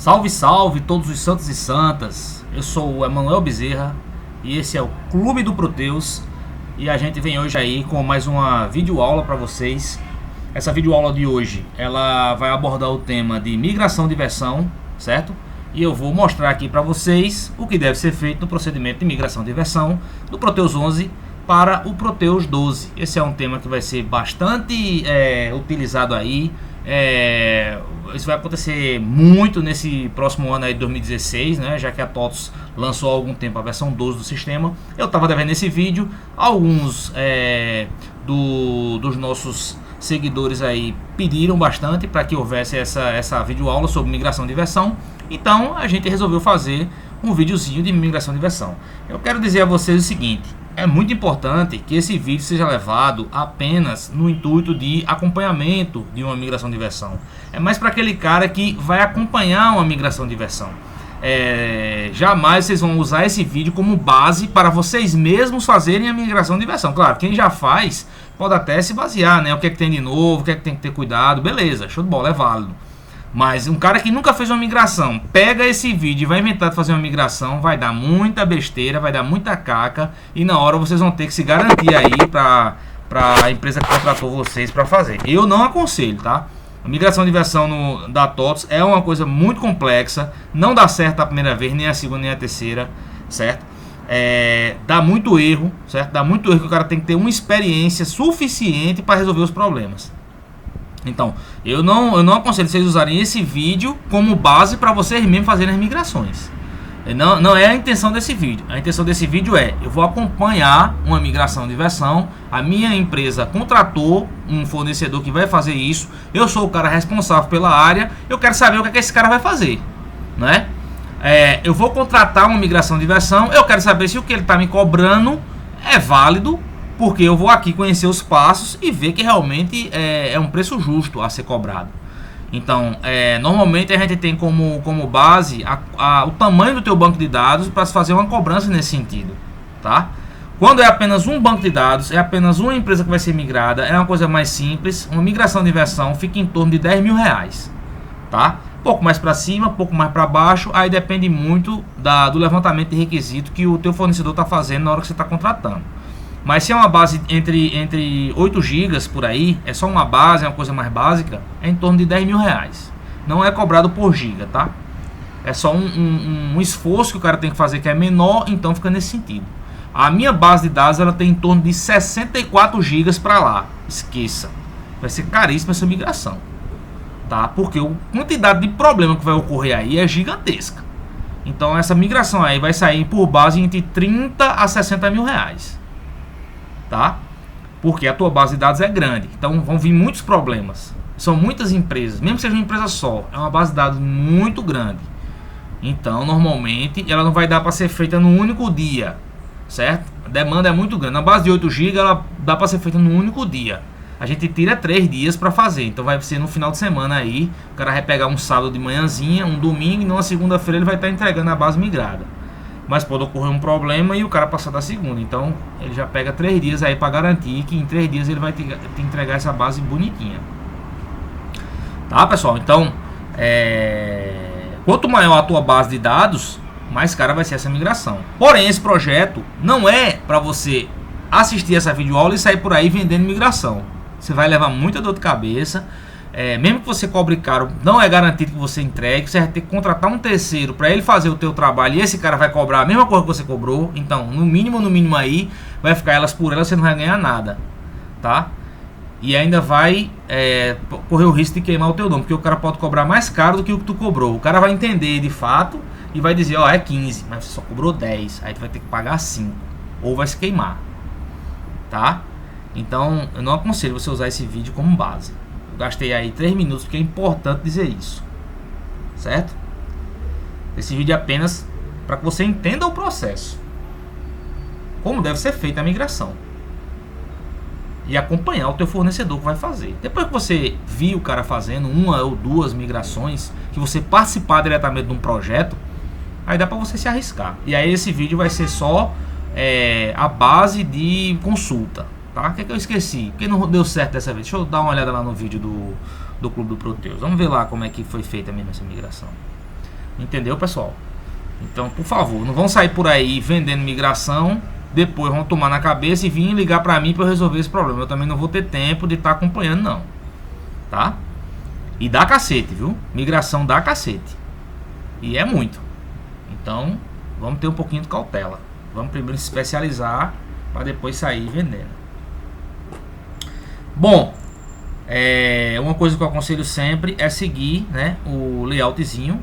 Salve, salve todos os santos e santas. Eu sou o Emanuel Bezerra e esse é o Clube do Proteus. E a gente vem hoje aí com mais uma videoaula para vocês. Essa videoaula de hoje, ela vai abordar o tema de migração de versão, certo? E eu vou mostrar aqui para vocês o que deve ser feito no procedimento de migração de versão do Proteus 11 para o Proteus 12. Esse é um tema que vai ser bastante utilizado aí. Isso vai acontecer muito nesse próximo ano aí de 2016, né? Já que a TOTOS lançou há algum tempo a versão 12 do sistema. Eu estava devendo esse vídeo. Alguns dos nossos seguidores aí pediram bastante para que houvesse essa videoaula sobre migração de versão. Então a gente resolveu fazer um videozinho de migração de versão. Eu quero dizer a vocês o seguinte: é muito importante que esse vídeo seja levado apenas no intuito de acompanhamento de uma migração de versão. É mais para aquele cara que vai acompanhar uma migração de versão. Jamais vocês vão usar esse vídeo como base para vocês mesmos fazerem a migração de versão. Claro, quem já faz pode até se basear, né? O que é que tem de novo, o que é que tem que ter cuidado, beleza, show de bola, é válido. Mas um cara que nunca fez uma migração, pega esse vídeo e vai inventar de fazer uma migração, vai dar muita besteira, vai dar muita caca, e na hora vocês vão ter que se garantir aí para a empresa que contratou vocês para fazer. Eu não aconselho, tá? A migração de versão da TOTOS é uma coisa muito complexa, não dá certo a primeira vez, nem a segunda, nem a terceira, certo? Dá muito erro, certo? Dá muito erro que o cara tem que ter uma experiência suficiente para resolver os problemas. Então, eu não aconselho vocês usarem esse vídeo como base para vocês mesmos fazerem as migrações. Não é a intenção desse vídeo. A intenção desse vídeo eu vou acompanhar uma migração de versão. A minha empresa contratou um fornecedor que vai fazer isso. Eu sou o cara responsável pela área. Eu quero saber o que esse cara vai fazer, né? Eu vou contratar uma migração de versão. Eu quero saber se o que ele está me cobrando é válido, porque eu vou aqui conhecer os passos e ver que realmente é um preço justo a ser cobrado. Então, normalmente a gente tem como base o tamanho do teu banco de dados para se fazer uma cobrança nesse sentido, tá? Quando é apenas um banco de dados, é apenas uma empresa que vai ser migrada, é uma coisa mais simples. Uma migração de versão fica em torno de R$10.000, tá? Pouco mais para cima, pouco mais para baixo, aí depende muito do levantamento de requisito que o teu fornecedor está fazendo na hora que você está contratando. Mas se é uma base entre 8 GB por aí, é só uma base, é uma coisa mais básica, é em torno de R$10.000. Não é cobrado por giga, tá? É só um esforço que o cara tem que fazer que é menor, então fica nesse sentido. A minha base de dados ela tem em torno de 64 GB para lá. Esqueça. Vai ser caríssima essa migração, tá? Porque a quantidade de problema que vai ocorrer aí é gigantesca. Então essa migração aí vai sair por base entre 30 a 60 mil reais. Tá? Porque a tua base de dados é grande, então vão vir muitos problemas. São muitas empresas, mesmo que seja uma empresa só, é uma base de dados muito grande. Então, normalmente, ela não vai dar para ser feita num único dia, certo? A demanda é muito grande. Na base de 8 GB, ela dá para ser feita num único dia. A gente tira 3 dias para fazer, então vai ser no final de semana aí. O cara vai pegar um sábado de manhãzinha, um domingo, e numa segunda-feira ele vai estar entregando a base migrada. Mas pode ocorrer um problema e o cara passar da segunda. Então ele já pega 3 dias aí para garantir que em 3 dias ele vai te entregar essa base bonitinha. Tá, pessoal? Então quanto maior a tua base de dados, mais cara vai ser essa migração. Porém, esse projeto não é para você assistir essa videoaula e sair por aí vendendo migração. Você vai levar muita dor de cabeça. Mesmo que você cobre caro, não é garantido que você entregue. Você vai ter que contratar um terceiro para ele fazer o teu trabalho, e esse cara vai cobrar a mesma coisa que você cobrou. Então, no mínimo aí, vai ficar elas por elas, você não vai ganhar nada, tá? E ainda vai correr o risco de queimar o teu nome, porque o cara pode cobrar mais caro do que o que tu cobrou. O cara vai entender de fato e vai dizer, é 15, mas você só cobrou 10, aí tu vai ter que pagar 5, ou vai se queimar, tá? Então, eu não aconselho você usar esse vídeo como base. Gastei aí 3 minutos porque é importante dizer isso, certo? Esse vídeo é apenas para que você entenda o processo, como deve ser feita a migração, e acompanhar o teu fornecedor que vai fazer. Depois que você viu o cara fazendo uma ou duas migrações, que você participar diretamente de um projeto, aí dá para você se arriscar. E aí esse vídeo vai ser só a base de consulta. Tá? O que é que eu esqueci? Porque não deu certo dessa vez. Deixa eu dar uma olhada lá no vídeo do Clube do Proteus. Vamos ver lá como é que foi feita mesmo essa migração. Entendeu, pessoal? Então, por favor, não vão sair por aí vendendo migração, depois vão tomar na cabeça e vir ligar para mim para eu resolver esse problema. Eu também não vou ter tempo de estar acompanhando, não. Tá? E dá cacete, viu? Migração dá cacete. E é muito. Então, vamos ter um pouquinho de cautela. Vamos primeiro se especializar para depois sair vendendo. Bom, uma coisa que eu aconselho sempre é seguir, né, o layoutzinho.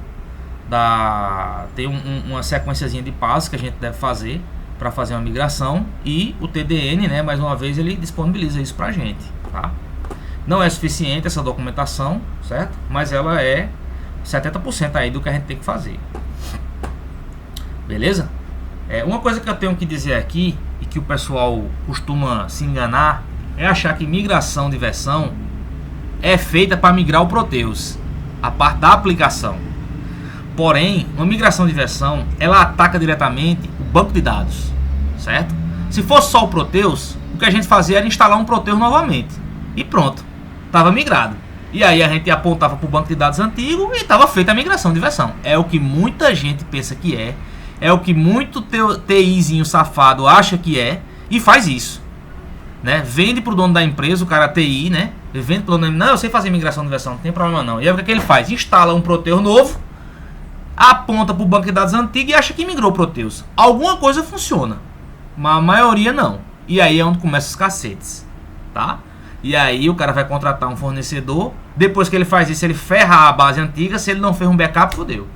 Tem uma sequenciazinha de passos que a gente deve fazer para fazer uma migração. E o TDN, né, mais uma vez, ele disponibiliza isso para a gente. Tá? Não é suficiente essa documentação, certo? Mas ela é 70% aí do que a gente tem que fazer. Beleza? Uma coisa que eu tenho que dizer aqui, e que o pessoal costuma se enganar, é achar que migração de versão é feita para migrar o Proteus, a parte da aplicação. Porém, uma migração de versão, ela ataca diretamente o banco de dados, certo? Se fosse só o Proteus, o que a gente fazia era instalar um Proteus novamente. E pronto, estava migrado. E aí a gente apontava para o banco de dados antigo e estava feita a migração de versão. É o que muita gente pensa que é o que muito TIzinho safado acha que é e faz isso, né? Vende para o dono da empresa, o cara TI, né? Vende para o dono da empresa, não, eu sei fazer migração de versão, não tem problema não. E aí o que ele faz? Instala um Proteus novo, aponta para o banco de dados antigo e acha que migrou o Proteus. Alguma coisa funciona, mas a maioria não. E aí é onde começam os cacetes, tá? E aí o cara vai contratar um fornecedor. Depois que ele faz isso, ele ferra a base antiga. Se ele não fez um backup, fodeu.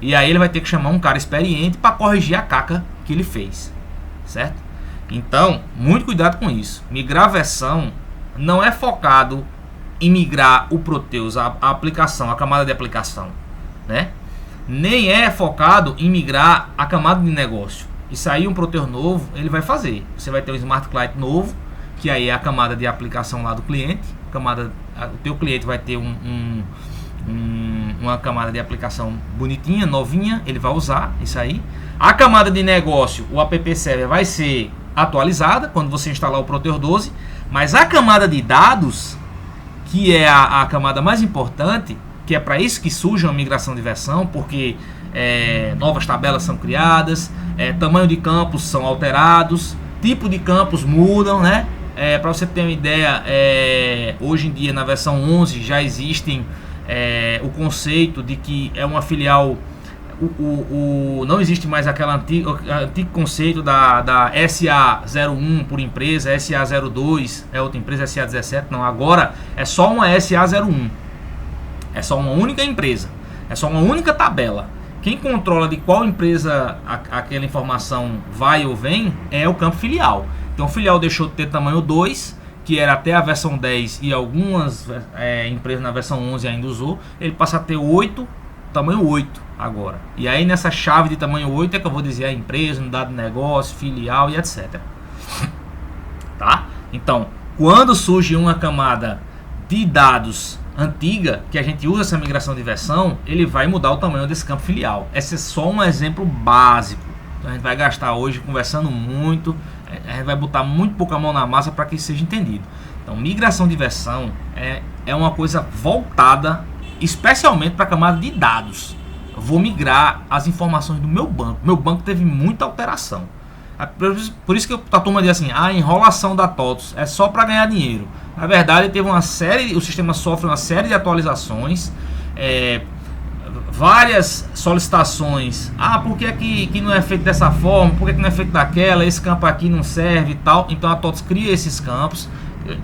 E aí ele vai ter que chamar um cara experiente para corrigir a caca que ele fez, certo? Então, muito cuidado com isso. Migrar versão não é focado em migrar o Proteus, a aplicação, a camada de aplicação, né? Nem é focado em migrar a camada de negócio. E sair um Proteus novo, ele vai fazer. Você vai ter um Smart Client novo, que aí é a camada de aplicação lá do cliente. O teu cliente vai ter uma camada de aplicação bonitinha, novinha, ele vai usar isso aí. A camada de negócio, o app server, vai ser atualizada quando você instalar o Proteus 12, mas a camada de dados, que é a camada mais importante, que é para isso que surge uma migração de versão, porque novas tabelas são criadas, tamanho de campos são alterados, tipo de campos mudam, né? Para você ter uma ideia, hoje em dia na versão 11 já existem o conceito de que é uma filial, não existe mais aquele antigo conceito da SA01 por empresa, SA02 é outra empresa, SA17 não, agora é só uma SA01, é só uma única empresa, é só uma única tabela. Quem controla de qual empresa aquela informação vai ou vem é o campo filial. Então o filial deixou de ter tamanho 2, que era até a versão 10 e algumas empresas na versão 11 ainda usou. Ele passa a ter 8, tamanho 8 agora. E aí nessa chave de tamanho 8 é que eu vou dizer a empresa, unidade de negócio, filial e etc. Tá? Então, quando surge uma camada de dados antiga, que a gente usa essa migração de versão, ele vai mudar o tamanho desse campo filial. Esse é só um exemplo básico. Então a gente vai gastar hoje conversando muito, a gente vai botar muito pouca mão na massa para que isso seja entendido. Então migração de versão é uma coisa voltada especialmente para a camada de dados. Eu vou migrar as informações do meu banco. Meu banco teve muita alteração. Por isso que a turma diz assim, a enrolação da TOTOS é só para ganhar dinheiro. Na verdade, o sistema sofre uma série de atualizações, várias solicitações. Por que não é feito dessa forma? Por que não é feito daquela? Esse campo aqui não serve e tal. Então a TOTOS cria esses campos.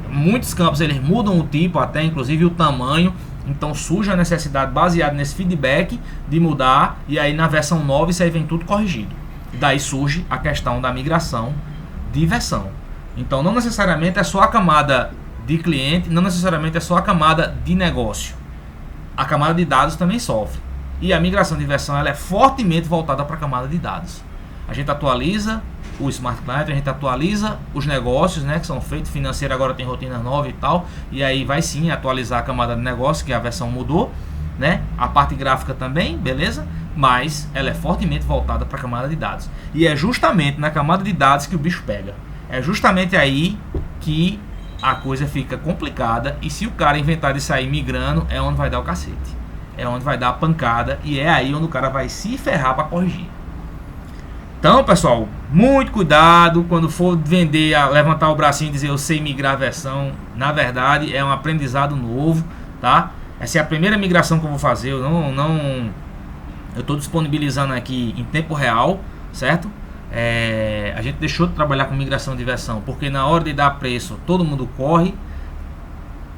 Muitos campos eles mudam o tipo, até inclusive o tamanho. Então surge a necessidade, baseada nesse feedback, de mudar. E aí na versão 9 isso aí vem tudo corrigido. Daí surge a questão da migração de versão. Então não necessariamente é só a camada de cliente, não necessariamente é só a camada de negócio. A camada de dados também sofre. E a migração de versão ela é fortemente voltada para a camada de dados. A gente atualiza o Smart Client, a gente atualiza os negócios, né, que são feitos, financeiro agora tem rotina nova e tal. E aí vai sim atualizar a camada de negócio, que a versão mudou, né? A parte gráfica também, beleza? Mas ela é fortemente voltada para a camada de dados. E é justamente na camada de dados que o bicho pega. É justamente aí que a coisa fica complicada. E se o cara inventar de sair migrando, é onde vai dar o cacete. é onde vai dar a pancada e é aí onde o cara vai se ferrar para corrigir. Então, pessoal, muito cuidado quando for vender, levantar o bracinho e dizer eu sei migrar a versão. Na verdade, é um aprendizado novo, tá? Essa é a primeira migração que eu vou fazer. Eu estou disponibilizando aqui em tempo real, certo? A gente deixou de trabalhar com migração de versão porque na hora de dar preço todo mundo corre.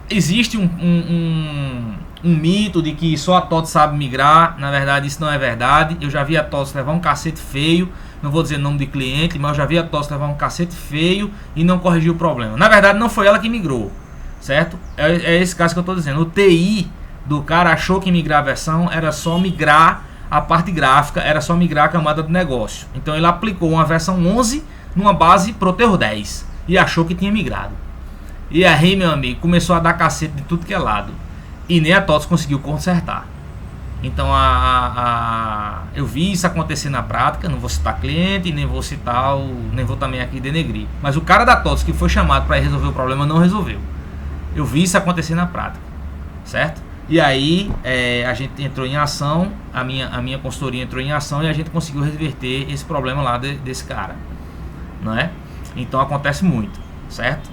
Existe um mito de que só a TOTS sabe migrar. Na verdade isso não é verdade. Eu já vi a TOTS levar um cacete feio, não vou dizer nome de cliente, mas eu já vi a TOTS levar um cacete feio e não corrigiu o problema. Na verdade não foi ela que migrou, certo? É esse caso que eu estou dizendo. O TI do cara achou que migrar a versão era só migrar a parte gráfica, era só migrar a camada do negócio. Então ele aplicou uma versão 11 numa base Proteus 10 e achou que tinha migrado. E aí, meu amigo, começou a dar cacete de tudo que é lado. E nem a TOTS conseguiu consertar. Então eu vi isso acontecer na prática. Não vou citar cliente, nem vou citar nem vou também aqui denegrir. Mas o cara da TOTS que foi chamado para resolver o problema não resolveu. Eu vi isso acontecer na prática, certo? E aí a gente entrou em ação, a minha consultoria entrou em ação e a gente conseguiu reverter esse problema lá desse cara, não é? Então acontece muito, certo?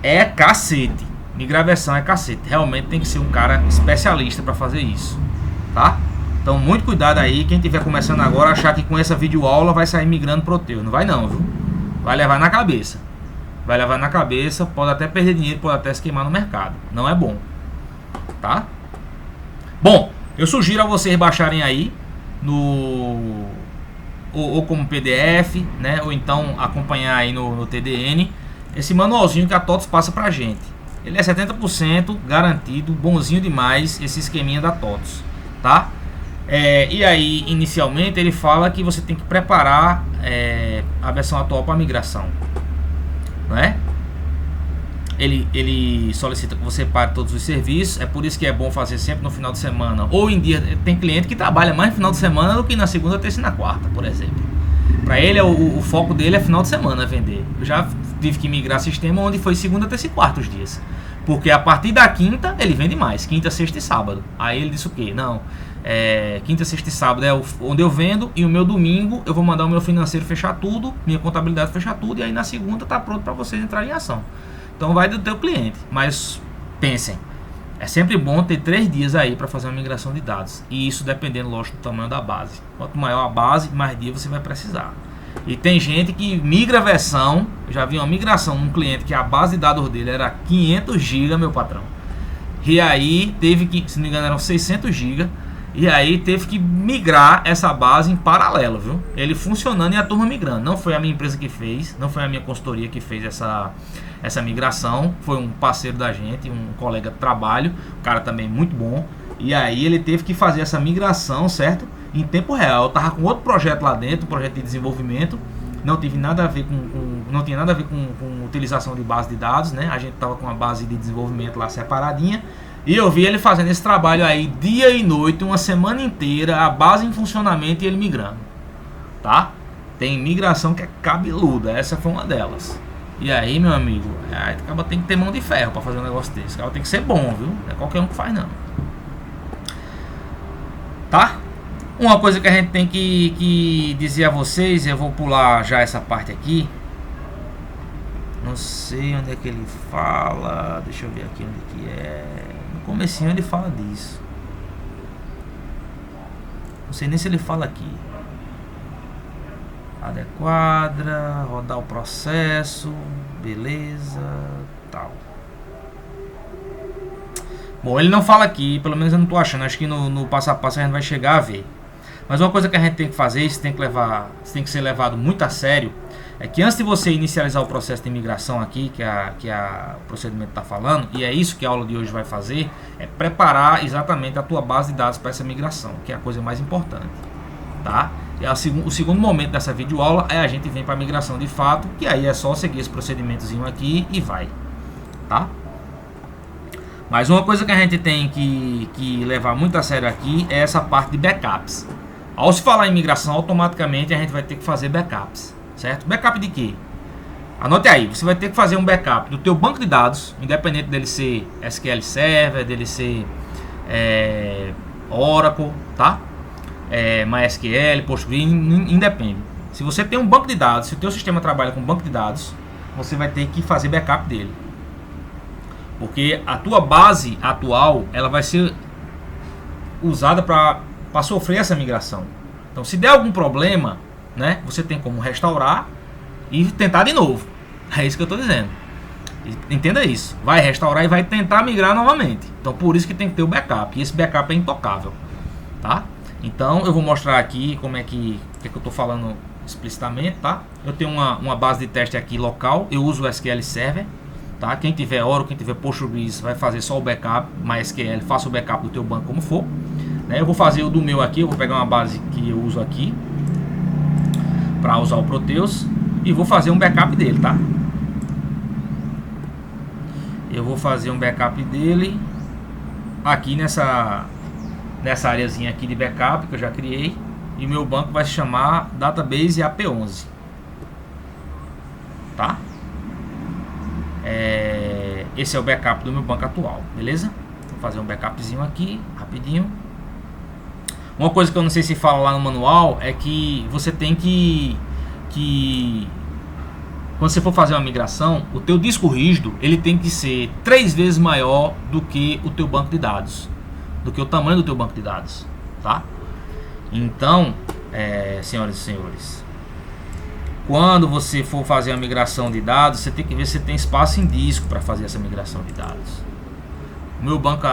É cacete, migrar versão é cacete. Realmente tem que ser um cara especialista para fazer isso, tá? Então muito cuidado aí, quem estiver começando agora achar que com essa videoaula vai sair migrando Proteus. Não vai não, viu? Vai levar na cabeça. Vai levar na cabeça, pode até perder dinheiro, pode até se queimar no mercado. Não é bom, tá? Bom, eu sugiro a vocês baixarem aí ou como PDF, né? Ou então acompanhar aí no TDN esse manualzinho que a TOTS passa pra gente. Ele é 70% garantido, bonzinho demais esse esqueminha da TOTS, tá? E aí, inicialmente, ele fala que você tem que preparar a versão atual para migração, não é? Ele solicita que você pare todos os serviços. É por isso que é bom fazer sempre no final de semana ou em dia. Tem cliente que trabalha mais no final de semana do que na segunda, terça e na quarta, por exemplo. Para ele, o foco dele é final de semana vender. Eu já tive que migrar sistema onde foi segunda, terça e quarta os dias. Porque a partir da quinta ele vende mais. Quinta, sexta e sábado. Aí ele disse o quê? Não, quinta, sexta e sábado é onde eu vendo. E o meu domingo eu vou mandar o meu financeiro fechar tudo, minha contabilidade fechar tudo. E aí na segunda tá pronto para vocês entrarem em ação. Então vai do teu cliente. Mas pensem, é sempre bom ter 3 dias aí para fazer uma migração de dados. E isso dependendo, lógico, do tamanho da base. Quanto maior a base, mais dias você vai precisar. E tem gente que migra a versão. Eu já vi uma migração num cliente que a base de dados dele era 500 GB, meu patrão. E aí teve que, se não me engano, eram 600 GB. E aí teve que migrar essa base em paralelo, viu? Ele funcionando e a turma migrando. Não foi a minha empresa que fez, não foi a minha consultoria que fez essa migração. Foi um parceiro da gente, um colega de trabalho, um cara também muito bom. E aí ele teve que fazer essa migração, certo? Em tempo real. Eu tava com outro projeto lá dentro, um projeto de desenvolvimento. Não tinha nada a ver com utilização de base de dados, né? A gente tava com a base de desenvolvimento lá separadinha. E eu vi ele fazendo esse trabalho aí dia e noite, uma semana inteira, a base em funcionamento e ele migrando, tá? Tem migração que é cabeluda, essa foi uma delas. E aí, meu amigo, acaba tem que ter mão de ferro para fazer um negócio desse. Acaba tem que ser bom, viu? Não é qualquer um que faz, não. Tá? Uma coisa que a gente tem que dizer a vocês, eu vou pular já essa parte aqui. Não sei onde é que ele fala. Deixa eu ver aqui onde que é. No comecinho ele fala disso. Não sei nem se ele fala aqui. Adequada, rodar o processo, beleza, tal. Bom, ele não fala aqui, pelo menos eu não estou achando. Acho que no passo a passo a gente vai chegar a ver. Mas uma coisa que a gente tem que fazer, isso tem que ser levado muito a sério, é que antes de você inicializar o processo de imigração aqui, que o procedimento está falando, e é isso que a aula de hoje vai fazer, é preparar exatamente a tua base de dados para essa migração, que é a coisa mais importante, tá? E o segundo momento dessa videoaula é a gente vem para a migração de fato, que aí é só seguir esse procedimentozinho aqui e vai, tá? Mas uma coisa que a gente tem que levar muito a sério aqui é essa parte de backups. Ao se falar em migração, automaticamente a gente vai ter que fazer backups, certo? Backup de quê? Anote aí, você vai ter que fazer um backup do teu banco de dados, independente dele ser SQL Server, dele ser Oracle, tá? MySQL, Postgres, independe. Se você tem um banco de dados, se o teu sistema trabalha com banco de dados, você vai ter que fazer backup dele. Porque a tua base atual, ela vai ser usada para sofrer essa migração. Então, se der algum problema, né, você tem como restaurar e tentar de novo. É isso que eu estou dizendo. Entenda isso. Vai restaurar e vai tentar migrar novamente. Então, por isso que tem que ter o backup. E esse backup é intocável, tá? Então, eu vou mostrar aqui como é que eu estou falando explicitamente, tá? Eu tenho uma base de teste aqui local. Eu uso o SQL Server, tá? Quem tiver Oracle, quem tiver Postgres, vai fazer só o backup. MySQL, faça o backup do teu banco como for, né? Eu vou fazer o do meu aqui. Eu vou pegar uma base que eu uso aqui para usar o Proteus e vou fazer um backup dele, tá? Eu vou fazer um backup dele aqui nessa areazinha aqui de backup que eu já criei, e meu banco vai se chamar Database AP11, tá? Esse é o backup do meu banco atual, beleza? Vou fazer um backupzinho aqui rapidinho. Uma coisa que eu não sei se fala lá no manual é que você tem que quando você for fazer uma migração, o teu disco rígido ele tem que ser 3 vezes maior do que o teu banco de dados, do que o tamanho do teu banco de dados, tá? Então, senhoras e senhores, quando você for fazer a migração de dados, você tem que ver se tem espaço em disco para fazer essa migração de dados. O meu banco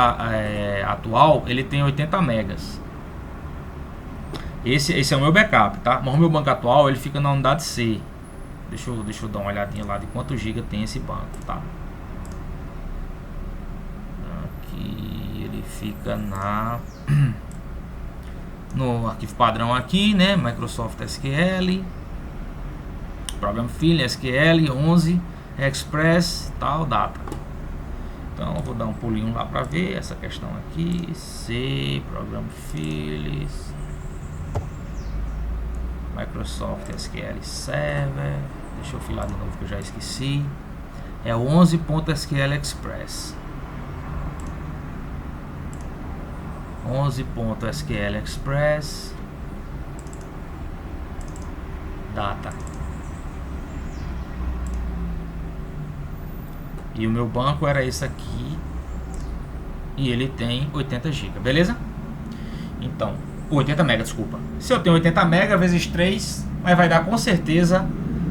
atual ele tem 80 megas. Esse é o meu backup, tá? Mas o meu banco atual ele fica na unidade C. Deixa eu dar uma olhadinha lá de quanto giga tem esse banco, tá? Aqui ele fica no arquivo padrão aqui, né? Microsoft SQL, Program Filling, SQL 11, Express, tal, data. Então eu vou dar um pulinho lá para ver essa questão aqui. C, Program Filling, Microsoft SQL Server. Deixa eu filar de novo que eu já esqueci. É 11.SQL Express. 11.SQL Express. Data. E o meu banco era esse aqui. E ele tem 80 GB, beleza? Então, 80 MB, desculpa. Se eu tenho 80 MB vezes 3, vai dar com certeza,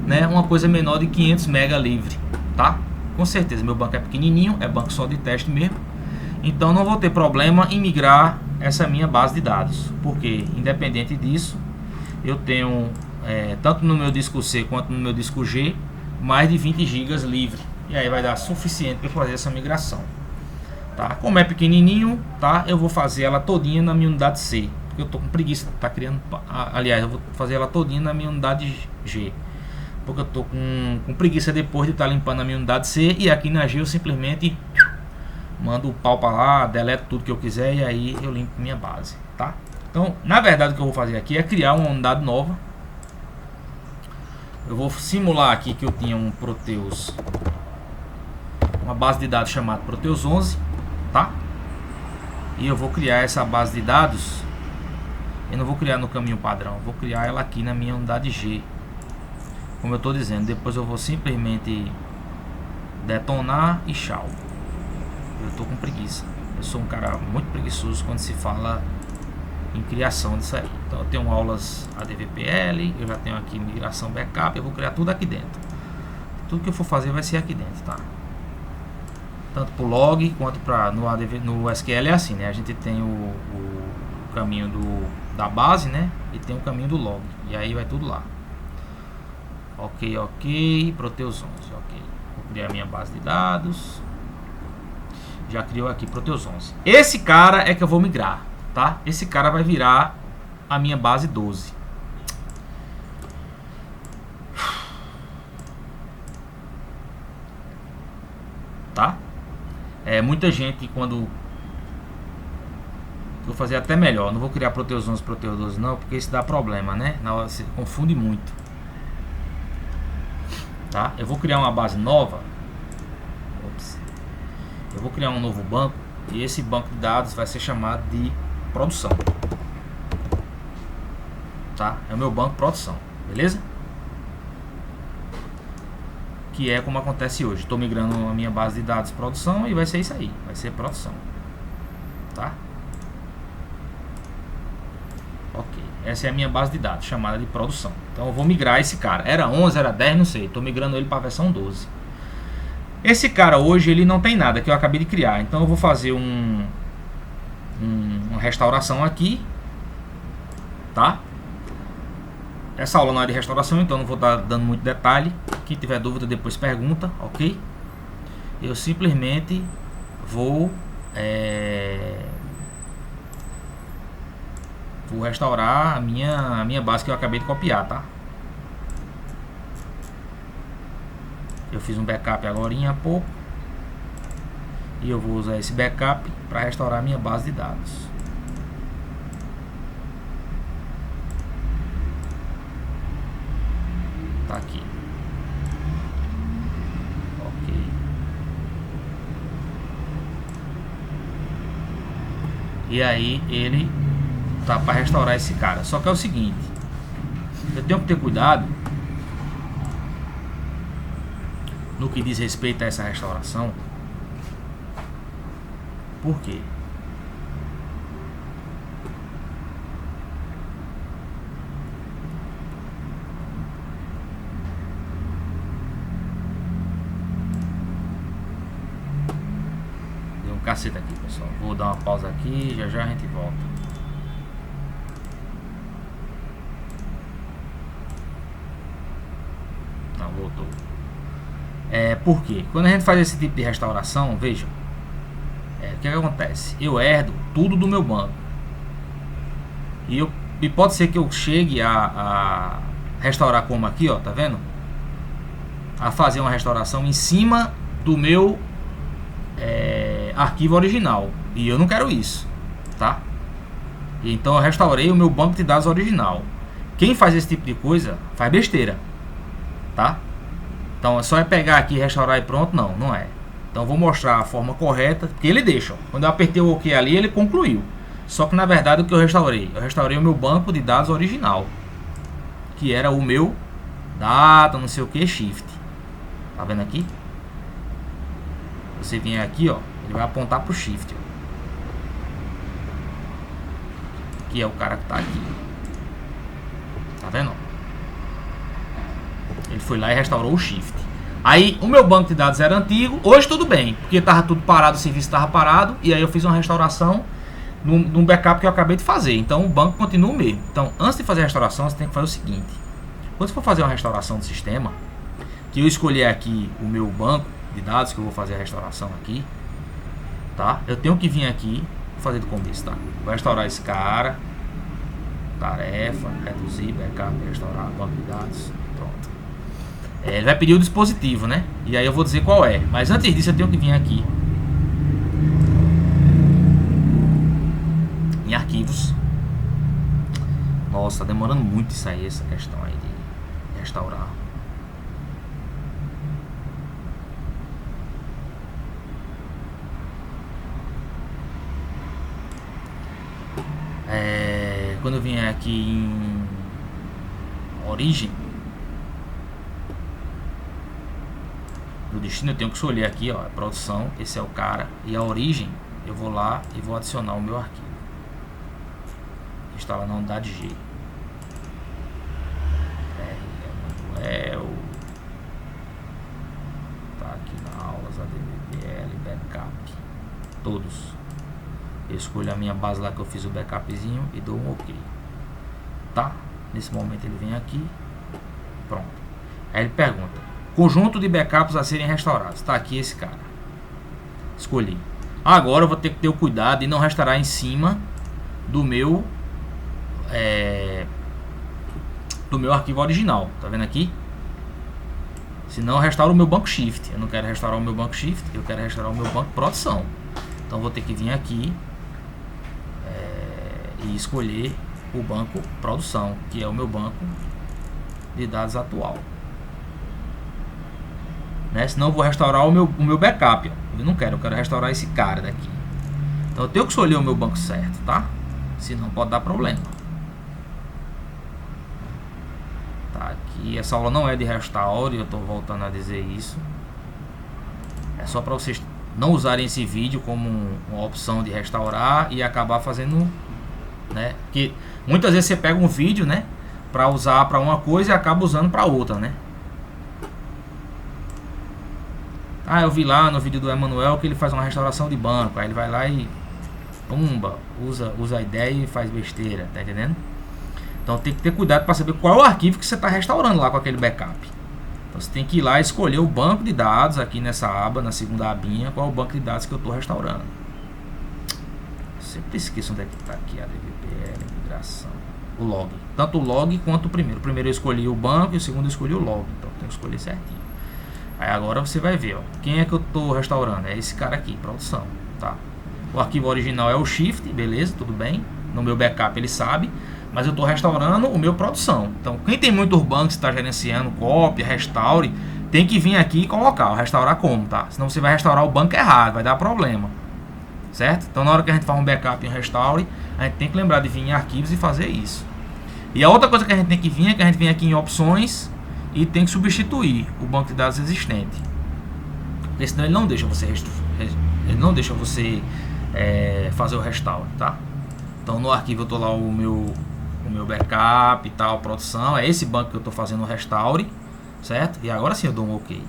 né, uma coisa menor de 500 MB livre, tá? Com certeza, meu banco é pequenininho, é banco só de teste mesmo. Então não vou ter problema em migrar essa minha base de dados, porque independente disso, eu tenho tanto no meu disco C quanto no meu disco G mais de 20 GB livre. E aí vai dar suficiente para fazer essa migração, tá? Como é pequenininho, tá? Eu vou fazer ela todinha na minha unidade C. Eu tô com preguiça de tá criando. Aliás, eu vou fazer ela todinha na minha unidade G, porque eu tô com preguiça depois de estar limpando a minha unidade C. E aqui na G eu simplesmente mando o pau para lá, deleto tudo que eu quiser e aí eu limpo minha base, tá? Então, na verdade, o que eu vou fazer aqui é criar uma unidade nova. Eu vou simular aqui que eu tinha um Proteus, uma base de dados chamada Proteus 11, tá? E eu vou criar essa base de dados. Eu não vou criar no caminho padrão, vou criar ela aqui na minha unidade G. Como eu estou dizendo, depois eu vou simplesmente detonar e tchau. Eu estou com preguiça. Eu sou um cara muito preguiçoso quando se fala em criação disso aí. Então eu tenho aulas ADVPL, eu já tenho aqui migração backup, eu vou criar tudo aqui dentro. Tudo que eu for fazer vai ser aqui dentro, tá? Tanto para o log quanto no SQL é assim, né? A gente tem o caminho da base, né? E tem o caminho do log. E aí vai tudo lá. Ok, Proteus 11, ok. Vou criar minha base de dados. Já criou aqui Proteus 11. Esse cara é que eu vou migrar, tá? Esse cara vai virar a minha base 12. Tá? Muita gente quando... Vou fazer até melhor. Não vou criar Proteus 11, Proteus 12 não, porque isso dá problema, né? Na hora você confunde muito. Tá? Eu vou criar uma base nova. Eu vou criar um novo banco. E esse banco de dados vai ser chamado de produção. Tá? É o meu banco produção, beleza? Que é como acontece hoje. Estou migrando a minha base de dados produção e vai ser isso aí, vai ser produção. Tá? Ok, essa é a minha base de dados, chamada de produção. Então eu vou migrar esse cara. Era 11, era 10, não sei. Estou migrando ele para a versão 12. Esse cara hoje ele não tem nada que eu acabei de criar. Então eu vou fazer uma restauração aqui. Tá? Essa aula não é de restauração, então não vou estar dando muito detalhe. Quem tiver dúvida depois pergunta, ok? Eu simplesmente vou restaurar a minha base que eu acabei de copiar, tá? Eu fiz um backup agora há pouco e eu vou usar esse backup para restaurar a minha base de dados. Tá aqui. Ok. E aí ele tá para restaurar esse cara. Só que é o seguinte, eu tenho que ter cuidado no que diz respeito a essa restauração. Por quê? Deu um cacete aqui, pessoal. Vou dar uma pausa aqui, já já a gente volta. Não, voltou. Por quê? Quando a gente faz esse tipo de restauração, vejam, o que acontece? Eu herdo tudo do meu banco. E pode ser que eu chegue a restaurar como aqui, ó, tá vendo? A fazer uma restauração em cima do meu arquivo original. E eu não quero isso, tá? Então eu restaurei o meu banco de dados original. Quem faz esse tipo de coisa faz besteira, tá? Então só é pegar aqui, restaurar e pronto. Não, não é. Então eu vou mostrar a forma correta, porque ele deixa, ó. Quando eu apertei o OK ali, ele concluiu. Só que na verdade o que eu restaurei o meu banco de dados original, que era o meu data, não sei o que, shift. Tá vendo aqui? Você vem aqui, ó, ele vai apontar pro shift, ó, que é o cara que tá aqui. Tá vendo? Ele foi lá e restaurou o shift. Aí o meu banco de dados era antigo. Hoje tudo bem, porque tava tudo parado, o serviço tava parado. E aí eu fiz uma restauração num backup que eu acabei de fazer. Então o banco continua o mesmo. Então antes de fazer a restauração, você tem que fazer o seguinte: quando você for fazer uma restauração do sistema, que eu escolher aqui o meu banco de dados que eu vou fazer a restauração aqui, tá? Eu tenho que vir aqui, vou fazer do começo, tá? Vou restaurar esse cara, tarefa, reduzir, backup, restaurar banco de dados, pronto. Ele vai pedir o dispositivo, né? E aí eu vou dizer qual é. Mas antes disso eu tenho que vir aqui em arquivos. Nossa, tá demorando muito isso aí, essa questão aí de restaurar. Quando eu vier aqui em origem do destino, eu tenho que escolher aqui, ó, a produção, esse é o cara, e a origem, eu vou lá e vou adicionar o meu arquivo. Instalar na unidade G. Tá aqui na aulas ADVPL, backup, todos. Eu escolho a minha base lá que eu fiz o backupzinho e dou um OK. Tá? Nesse momento ele vem aqui. Pronto. Aí ele pergunta: conjunto de backups a serem restaurados. Tá aqui esse cara. Escolhi. Agora eu vou ter que ter o cuidado de não restaurar em cima do meu arquivo original. Tá vendo aqui? Senão eu restauro o meu banco shift. Eu não quero restaurar o meu banco shift, eu quero restaurar o meu banco produção. Então vou ter que vir aqui e escolher o banco produção, que é o meu banco de dados atual, né? Senão eu vou restaurar o meu backup, ó. Eu não quero, eu quero restaurar esse cara daqui. Então eu tenho que escolher o meu banco certo, tá? senão pode dar problema. Tá aqui, essa aula não é de restaure, eu estou voltando a dizer isso. É só para vocês não usarem esse vídeo como uma opção de restaurar e acabar fazendo, né? Porque muitas vezes você pega um vídeo, né, para usar para uma coisa e acaba usando para outra, né? Ah, eu vi lá no vídeo do Emanuel que ele faz uma restauração de banco, aí ele vai lá e pumba, usa a ideia e faz besteira, tá entendendo? Então tem que ter cuidado para saber qual é o arquivo que você está restaurando lá com aquele backup. Então você tem que ir lá e escolher o banco de dados aqui nessa aba, na segunda abinha, qual é o banco de dados que eu estou restaurando. Sempre esqueço onde é que está aqui a DVPL, migração, o log. Tanto o log quanto o primeiro. O primeiro eu escolhi o banco e o segundo eu escolhi o log. Então tem que escolher certinho. Aí agora você vai ver, ó, quem é que eu estou restaurando? É esse cara aqui, produção, tá? O arquivo original é o shift, beleza, tudo bem. No meu backup ele sabe, mas eu estou restaurando o meu produção. Então quem tem muitos bancos, está gerenciando cópia, restaure, tem que vir aqui e colocar, ó, restaurar como, tá? Senão você vai restaurar o banco errado, vai dar problema, certo? Então na hora que a gente faz um backup e um restaure, a gente tem que lembrar de vir em arquivos e fazer isso. E a outra coisa que a gente tem que vir é que a gente vem aqui em opções e tem que substituir o banco de dados existente, porque senão ele não deixa você fazer o restauro, tá? Então no arquivo eu tô lá o meu backup e tal, produção, é esse banco que eu tô fazendo o restaure, certo? E agora sim eu dou um OK.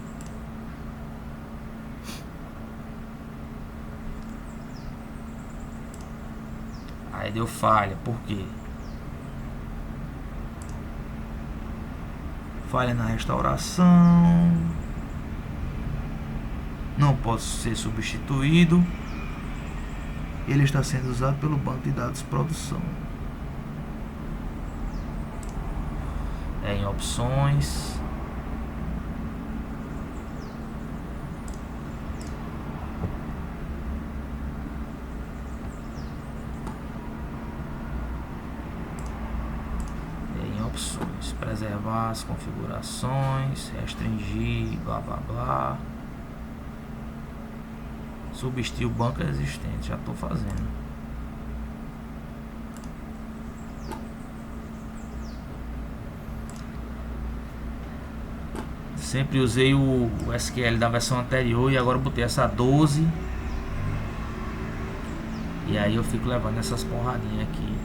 Aí deu falha, por quê? Falha na restauração, não pode ser substituído, ele está sendo usado pelo banco de dados produção. É em opções, preservar as configurações, restringir, blá blá blá, substituir o banco existente, já estou fazendo. Sempre usei o SQL da versão anterior e agora botei essa 12, e aí eu fico levando essas porradinhas aqui.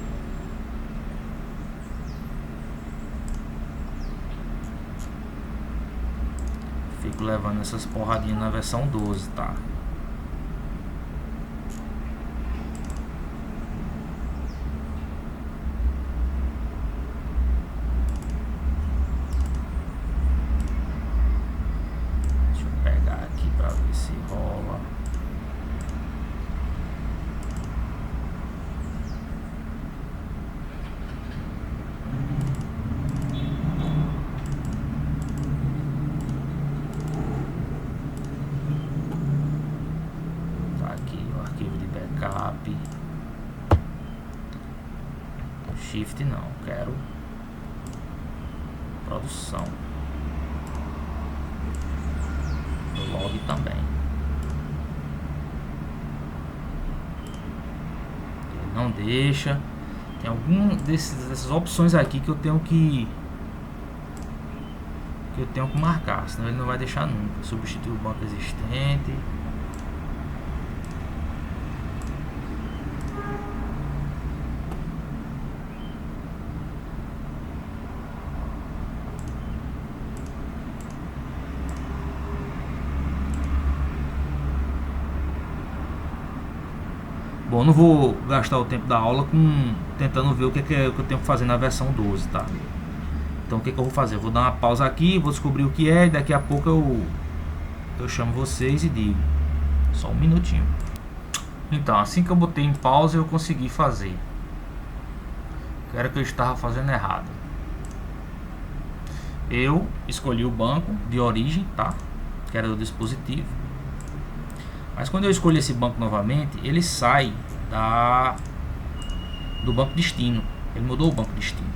Fico levando essas porradinhas na versão 12, tá? Deixa eu pegar aqui pra ver se rola. Backup, shift não, quero produção, log também. Ele não deixa, tem algum dessas opções aqui que eu tenho que marcar, senão ele não vai deixar nunca. Substituir o banco existente. Bom, não vou gastar o tempo da aula tentando ver o que eu tenho que fazer na versão 12, tá? Então o que eu vou fazer? Eu vou dar uma pausa aqui, vou descobrir o que é e daqui a pouco eu chamo vocês e digo. Só um minutinho. Então, assim que eu botei em pausa eu consegui fazer. Que era que eu estava fazendo errado. Eu escolhi o banco de origem, tá? Que era do dispositivo. Mas quando eu escolho esse banco novamente, ele sai do banco destino. Ele mudou o banco destino.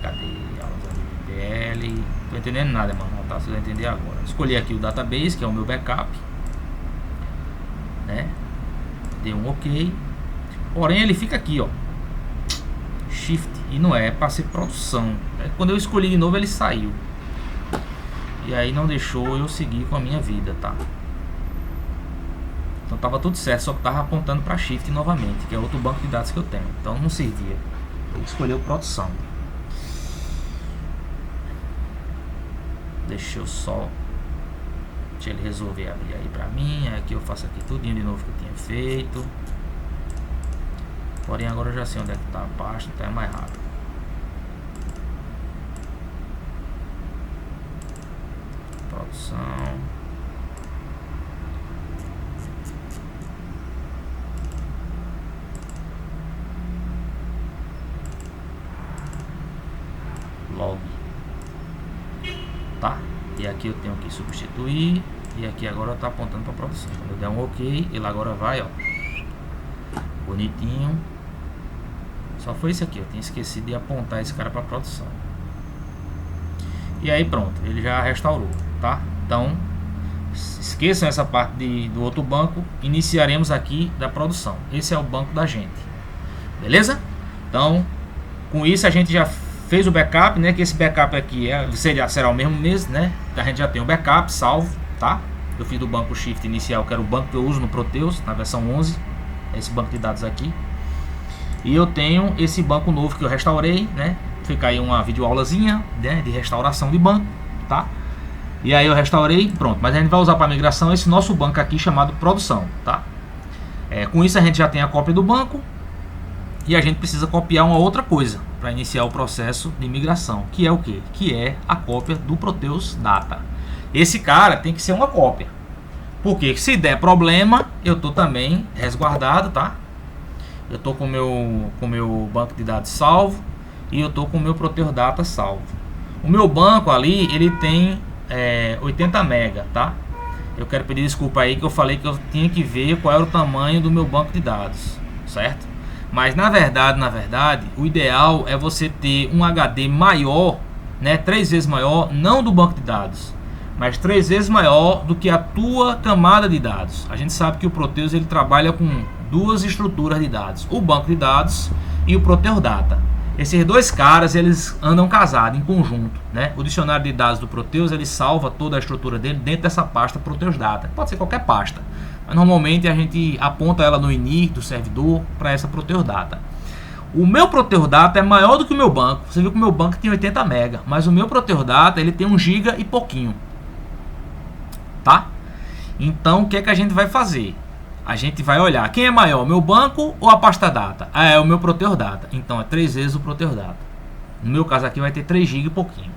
Cadê? DVPL. Tô entendendo nada, mano. Tá? Você vai entender agora. Escolhi aqui o database, que é o meu backup, né? Dei um OK. Porém ele fica aqui, ó, Shift, e não é para ser produção. Quando eu escolhi de novo ele saiu. E aí não deixou eu seguir com a minha vida, tá? Então tava tudo certo, só que tava apontando para Shift novamente, que é outro banco de dados que eu tenho. Então não servia. Ele escolheu produção. Deixa eu só... Deixa ele resolver abrir aí pra mim. Aqui eu faço aqui tudinho de novo que eu tinha feito. Porém agora eu já sei onde é que tá a pasta, então é mais rápido. Produção. Log. Tá? E aqui eu tenho que substituir. E aqui agora tá apontando para produção. Quando eu der um OK, ele agora vai, ó, bonitinho. Só foi isso aqui, eu tinha esquecido de apontar esse cara para produção. E aí pronto, ele já restaurou, tá? Então esqueçam essa parte do outro banco. Iniciaremos aqui da produção. Esse é o banco da gente, beleza? Então com isso a gente já fez o backup, né? Que esse backup aqui será o mesmo mês, né? A gente já tem o backup salvo, tá? Eu fiz do banco Shift inicial, que era o banco que eu uso no Proteus, na versão 11. Esse banco de dados aqui. E eu tenho esse banco novo que eu restaurei, né? Fica aí uma videoaulazinha, né, de restauração de banco, tá? E aí eu restaurei, pronto. Mas a gente vai usar para migração esse nosso banco aqui chamado produção, tá? Com isso a gente já tem a cópia do banco. E a gente precisa copiar uma outra coisa para iniciar o processo de migração, que é o quê? Que é a cópia do Proteus Data. Esse cara tem que ser uma cópia, porque se der problema, eu tô também resguardado, tá? Eu tô com o meu banco de dados salvo e eu tô com o meu Proteus Data salvo. O meu banco ali, ele tem 80 MB, tá? Eu quero pedir desculpa aí que eu falei que eu tinha que ver qual era o tamanho do meu banco de dados, certo? Mas na verdade, o ideal é você ter um HD maior, né, 3 vezes maior, não do banco de dados, mas 3 vezes maior do que a tua camada de dados. A gente sabe que o Proteus ele trabalha com duas estruturas de dados, o banco de dados e o Proteus Data. Esses dois caras, eles andam casados em conjunto, né? O dicionário de dados do Proteus, ele salva toda a estrutura dele dentro dessa pasta Proteus Data. Pode ser qualquer pasta, mas normalmente a gente aponta ela no init do servidor para essa Proteus Data. O meu Proteus Data é maior do que o meu banco. Você viu que o meu banco tem 80 MB, mas o meu Proteus Data ele tem 1 GB e pouquinho, tá? Então o que é que a gente vai fazer? A gente vai olhar quem é maior, meu banco ou a pasta data? É o meu Proteus Data. Então é 3 vezes o Proteus Data. No meu caso aqui vai ter 3 GB e pouquinho.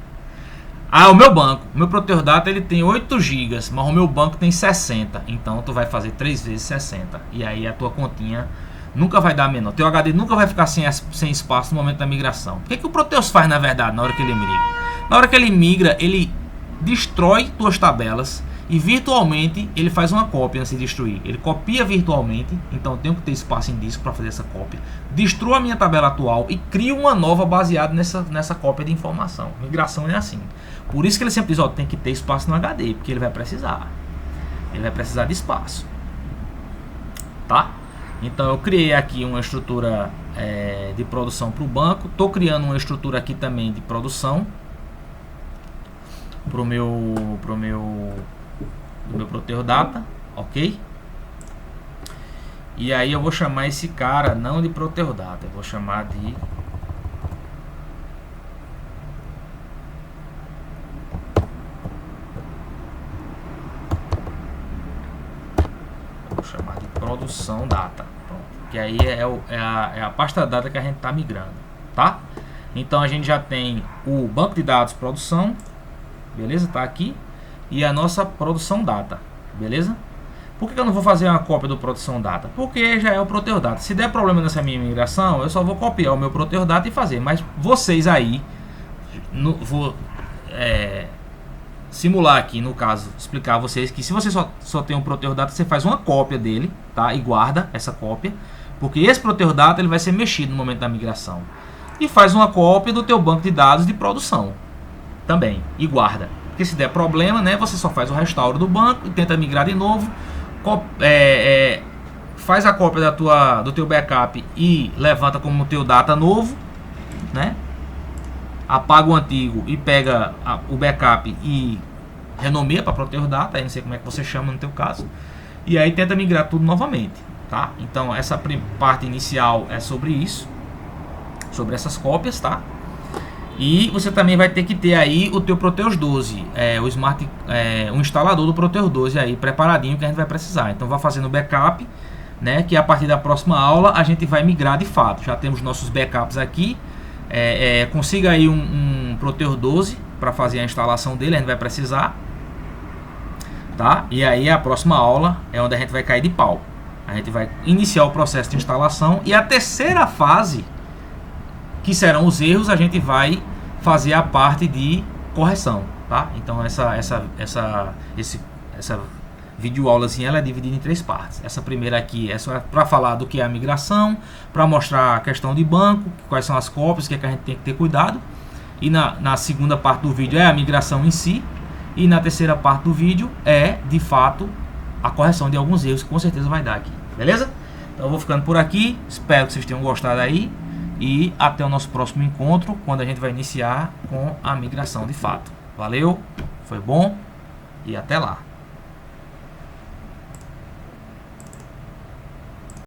O meu banco, o meu Proteus Data ele tem 8 GB, mas o meu banco tem 60. Então tu vai fazer 3 vezes 60. E aí a tua continha nunca vai dar menor. Teu HD nunca vai ficar sem espaço no momento da migração. O que o Proteus faz na verdade na hora que ele migra? Na hora que ele migra, ele destrói tuas tabelas. E virtualmente ele faz uma cópia antes de destruir. Ele copia virtualmente, então eu tenho que ter espaço em disco para fazer essa cópia. Destrua a minha tabela atual e cria uma nova baseada nessa cópia de informação. Migração é assim. Por isso que ele sempre diz, ó, tem que ter espaço no HD, porque ele vai precisar. Ele vai precisar de espaço. Tá? Então eu criei aqui uma estrutura de produção para o banco. Estou criando uma estrutura aqui também de produção para o meu Proteus Data, ok? E aí eu vou chamar esse cara não de Proteus Data, eu vou chamar de produção data. Pronto. Que aí é a pasta data que a gente está migrando, tá? Então a gente já tem o banco de dados produção, beleza? Tá aqui. E a nossa produção data, beleza? Por que eu não vou fazer uma cópia do produção data? Porque já é o Proteus Data. Se der problema nessa minha migração, eu só vou copiar o meu Proteus Data e fazer. Mas vocês aí, vou simular aqui, no caso, explicar a vocês que se você só tem um Proteus Data, você faz uma cópia dele, tá? E guarda essa cópia, porque esse Proteus Data ele vai ser mexido no momento da migração. E faz uma cópia do teu banco de dados de produção também, e guarda. Porque se der problema, né, você só faz o restauro do banco e tenta migrar de novo, faz a cópia do teu backup e levanta como teu data novo, né? Apaga o antigo e pega o backup e renomeia para Proteus Data, aí não sei como é que você chama no teu caso, e aí tenta migrar tudo novamente, tá? Então essa parte inicial é sobre isso, sobre essas cópias, tá? E você também vai ter que ter aí o teu Proteus 12, o instalador do Proteus 12 aí preparadinho, que a gente vai precisar. Então vai fazendo backup, né? Que a partir da próxima aula a gente vai migrar de fato. Já temos nossos backups aqui. Consiga aí um Proteus 12 para fazer a instalação dele, a gente vai precisar, tá? E aí a próxima aula é onde a gente vai cair de pau. A gente vai iniciar o processo de instalação e a terceira fase, que serão os erros, a gente vai fazer a parte de correção, tá? Então essa videoaulazinha ela é dividida em 3 partes. Essa primeira aqui é só para falar do que é a migração, para mostrar a questão de banco, quais são as cópias, o que é que a gente tem que ter cuidado. E na segunda parte do vídeo é a migração em si. E na terceira parte do vídeo é, de fato, a correção de alguns erros que com certeza vai dar aqui. Beleza? Então eu vou ficando por aqui. Espero que vocês tenham gostado aí. E até o nosso próximo encontro, quando a gente vai iniciar com a migração de fato. Valeu, foi bom e até lá.